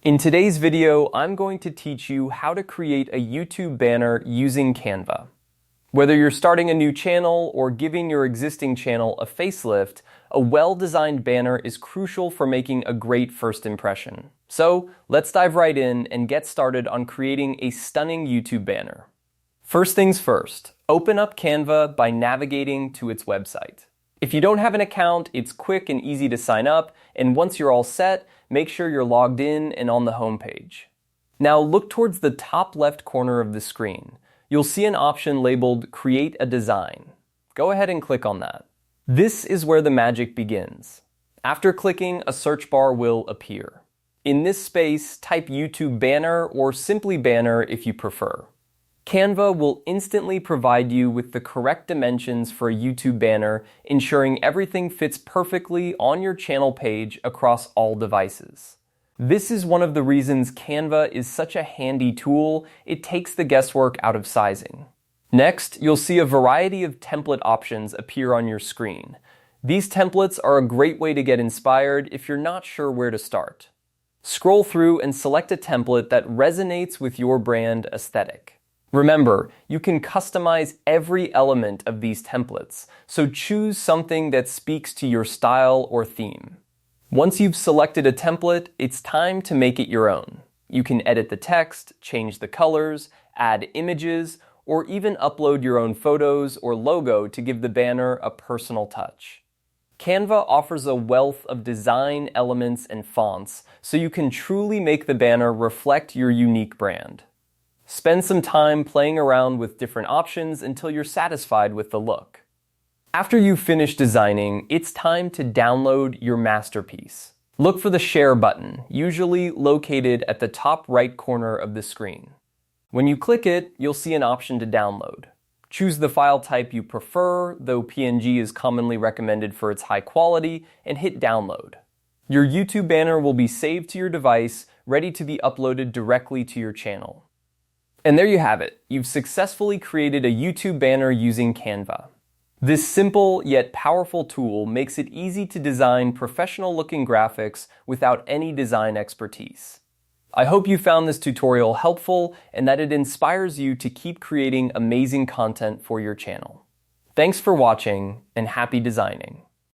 In today's video, I'm going to teach you how to create a YouTube banner using Canva. Whether you're starting a new channel or giving your existing channel a facelift, a well-designed banner is crucial for making a great first impression. So let's dive right in and get started on creating a stunning YouTube banner. First things first, open up Canva by navigating to its website. If you don't have an account, it's quick and easy to sign up, and once you're all set, make sure you're logged in and on the home page. Now look towards the top left corner of the screen. You'll see an option labeled Create a Design. Go ahead and click on that. This is where the magic begins. After clicking, a search bar will appear. In this space, type YouTube banner or simply banner if you prefer. Canva will instantly provide you with the correct dimensions for a YouTube banner, ensuring everything fits perfectly on your channel page across all devices. This is one of the reasons Canva is such a handy tool. It takes the guesswork out of sizing. Next, you'll see a variety of template options appear on your screen. These templates are a great way to get inspired if you're not sure where to start. Scroll through and select a template that resonates with your brand aesthetic. Remember, you can customize every element of these templates, so choose something that speaks to your style or theme. Once you've selected a template, it's time to make it your own. You can edit the text, change the colors, add images, or even upload your own photos or logo to give the banner a personal touch. Canva offers a wealth of design elements and fonts, so you can truly make the banner reflect your unique brand. Spend some time playing around with different options until you're satisfied with the look. After you've finished designing, it's time to download your masterpiece. Look for the Share button, usually located at the top right corner of the screen. When you click it, you'll see an option to download. Choose the file type you prefer, though PNG is commonly recommended for its high quality, and hit download. Your YouTube banner will be saved to your device, ready to be uploaded directly to your channel. And there you have it. You've successfully created a YouTube banner using Canva. This simple yet powerful tool makes it easy to design professional-looking graphics without any design expertise. I hope you found this tutorial helpful and that it inspires you to keep creating amazing content for your channel. Thanks for watching and happy designing.